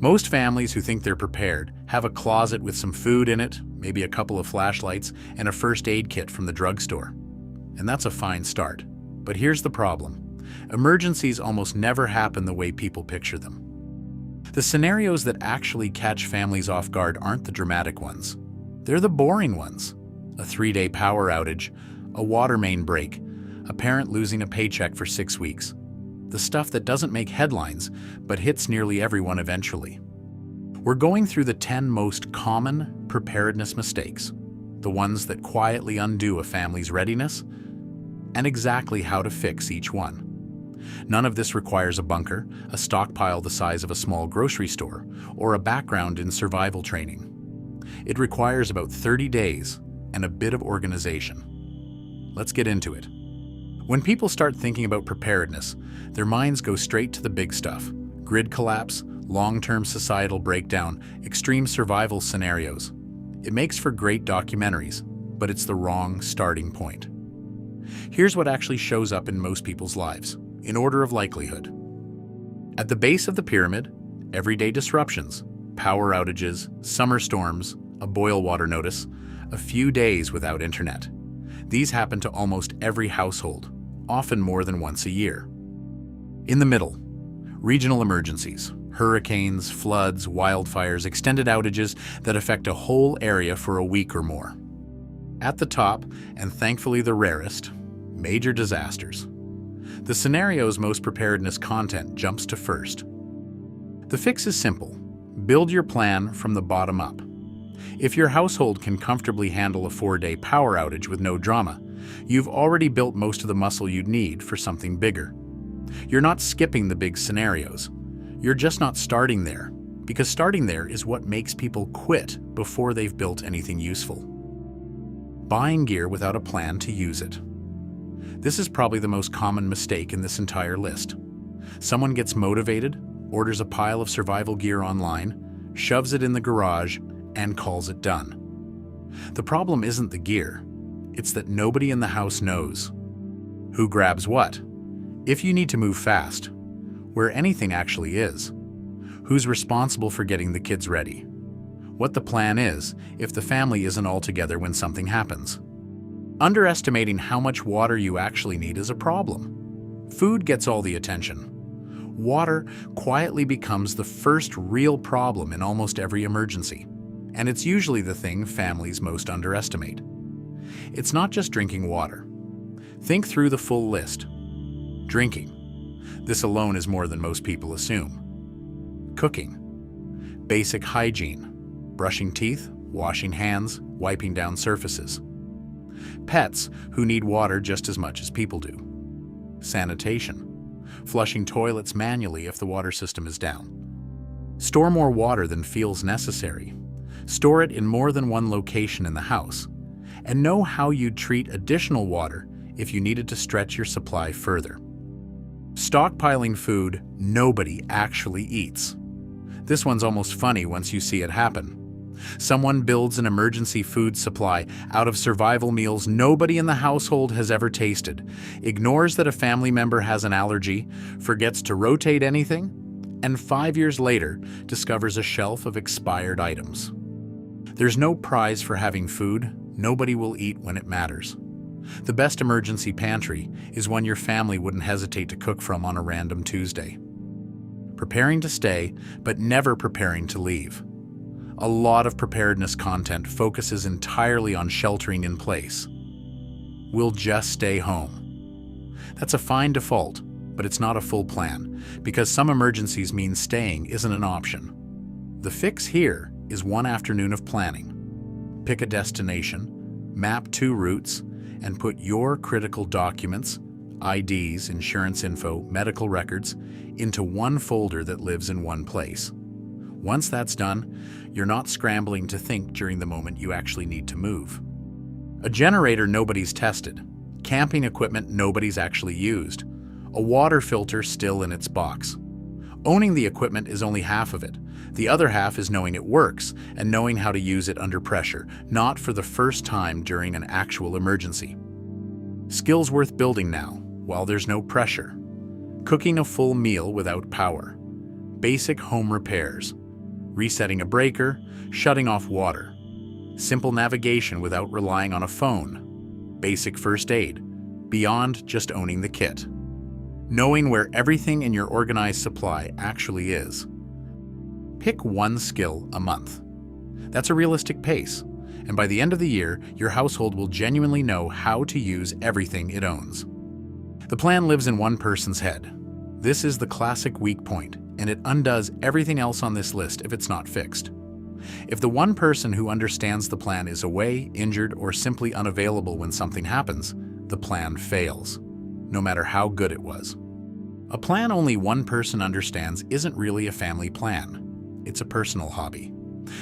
Most families who think they're prepared have a closet with some food in it, maybe a couple of flashlights, and a first aid kit from the drugstore. And that's a fine start. But here's the problem. Emergencies almost never happen the way people picture them. The scenarios that actually catch families off guard aren't the dramatic ones. They're the boring ones. A 3-day power outage, a water main break, a parent losing a paycheck for 6 weeks. The stuff that doesn't make headlines, but hits nearly everyone eventually. We're going through the 10 most common preparedness mistakes, the ones that quietly undo a family's readiness, and exactly how to fix each one. None of this requires a bunker, a stockpile the size of a small grocery store, or a background in survival training. It requires about 30 days and a bit of organization. Let's get into it. When people start thinking about preparedness, their minds go straight to the big stuff: grid collapse, long-term societal breakdown, extreme survival scenarios. It makes for great documentaries, but it's the wrong starting point. Here's what actually shows up in most people's lives, in order of likelihood. At the base of the pyramid, everyday disruptions, power outages, summer storms, a boil water notice, a few days without internet. These happen to almost every household, often more than once a year. In the middle, regional emergencies, hurricanes, floods, wildfires, extended outages that affect a whole area for a week or more. At the top, and thankfully the rarest, major disasters. The scenario's most preparedness content jumps to first. The fix is simple. Build your plan from the bottom up. If your household can comfortably handle a 4-day power outage with no drama, you've already built most of the muscle you'd need for something bigger. You're not skipping the big scenarios. You're just not starting there, because starting there is what makes people quit before they've built anything useful. Buying gear without a plan to use it. This is probably the most common mistake in this entire list. Someone gets motivated, orders a pile of survival gear online, shoves it in the garage, and calls it done. The problem isn't the gear. It's that nobody in the house knows who grabs what, if you need to move fast, where anything actually is, who's responsible for getting the kids ready, what the plan is if the family isn't all together when something happens. Underestimating how much water you actually need is a problem. Food gets all the attention. Water quietly becomes the first real problem in almost every emergency, and it's usually the thing families most underestimate. It's not just drinking water. Think through the full list. Drinking. This alone is more than most people assume. Cooking. Basic hygiene. Brushing teeth, washing hands, wiping down surfaces. Pets, who need water just as much as people do. Sanitation. Flushing toilets manually if the water system is down. Store more water than feels necessary. Store it in more than one location in the house. And know how you'd treat additional water if you needed to stretch your supply further. Stockpiling food nobody actually eats. This one's almost funny once you see it happen. Someone builds an emergency food supply out of survival meals nobody in the household has ever tasted, ignores that a family member has an allergy, forgets to rotate anything, and 5 years later discovers a shelf of expired items. There's no prize for having food nobody will eat when it matters. The best emergency pantry is one your family wouldn't hesitate to cook from on a random Tuesday. Preparing to stay, but never preparing to leave. A lot of preparedness content focuses entirely on sheltering in place. We'll just stay home. That's a fine default, but it's not a full plan, because some emergencies mean staying isn't an option. The fix here is one afternoon of planning. Pick a destination, map 2 routes, and put your critical documents, IDs, insurance info, medical records, into one folder that lives in one place. Once that's done, you're not scrambling to think during the moment you actually need to move. A generator nobody's tested, camping equipment nobody's actually used, a water filter still in its box. Owning the equipment is only half of it. The other half is knowing it works and knowing how to use it under pressure, not for the first time during an actual emergency. Skills worth building now, while there's no pressure. Cooking a full meal without power. Basic home repairs. resetting a breaker, shutting off water. Simple navigation without relying on a phone. Basic first aid, beyond just owning the kit. Knowing where everything in your organized supply actually is. Pick one skill a month. That's a realistic pace, and by the end of the year, your household will genuinely know how to use everything it owns. The plan lives in one person's head. This is the classic weak point, and it undoes everything else on this list if it's not fixed. If the one person who understands the plan is away, injured, or simply unavailable when something happens, the plan fails, no matter how good it was. A plan only one person understands isn't really a family plan. It's a personal hobby.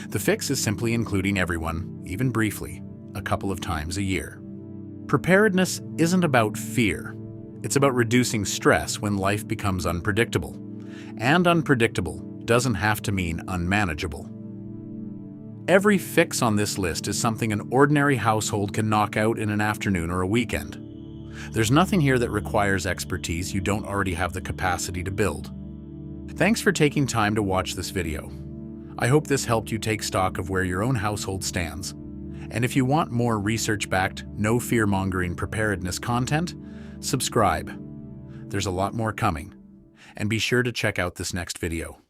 The fix is simply including everyone, even briefly, a couple of times a year. Preparedness isn't about fear. It's about reducing stress when life becomes unpredictable. And unpredictable doesn't have to mean unmanageable. Every fix on this list is something an ordinary household can knock out in an afternoon or a weekend. There's nothing here that requires expertise you don't already have the capacity to build. Thanks for taking time to watch this video. I hope this helped you take stock of where your own household stands. And if you want more research-backed, no fear-mongering preparedness content, subscribe. There's a lot more coming. And be sure to check out this next video.